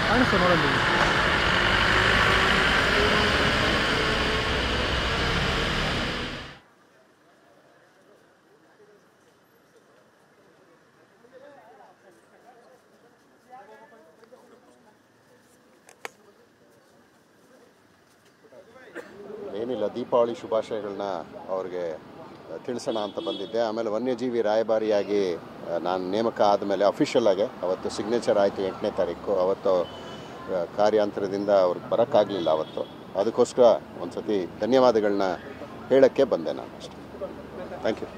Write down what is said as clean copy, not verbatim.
ಕಾಣಿಸ್ತು ನೋಡೋದು. ಏನಿಲ್ಲ, ದೀಪಾವಳಿ ಶುಭಾಶಯಗಳನ್ನ ಅವ್ರಿಗೆ ತಿಳಿಸೋಣ ಅಂತ ಬಂದಿದ್ದೆ. ಆಮೇಲೆ ವನ್ಯಜೀವಿ ರಾಯಭಾರಿಯಾಗಿ ನಾನು ನೇಮಕ ಆದಮೇಲೆ ಅಫಿಷಿಯಲ್ ಆಗಿ ಅವತ್ತು ಸಿಗ್ನೇಚರ್ ಆಯಿತು 8ನೇ ತಾರೀಕು. ಅವತ್ತು ಕಾರ್ಯಾಂತರದಿಂದ ಅವ್ರಿಗೆ ಬರೋಕ್ಕಾಗಲಿಲ್ಲ ಅವತ್ತು. ಅದಕ್ಕೋಸ್ಕರ ಒಂದು ಸತಿ ಧನ್ಯವಾದಗಳನ್ನ ಹೇಳೋಕ್ಕೆ ಬಂದೆ ನಾನು ಅಷ್ಟೇ. Thank you.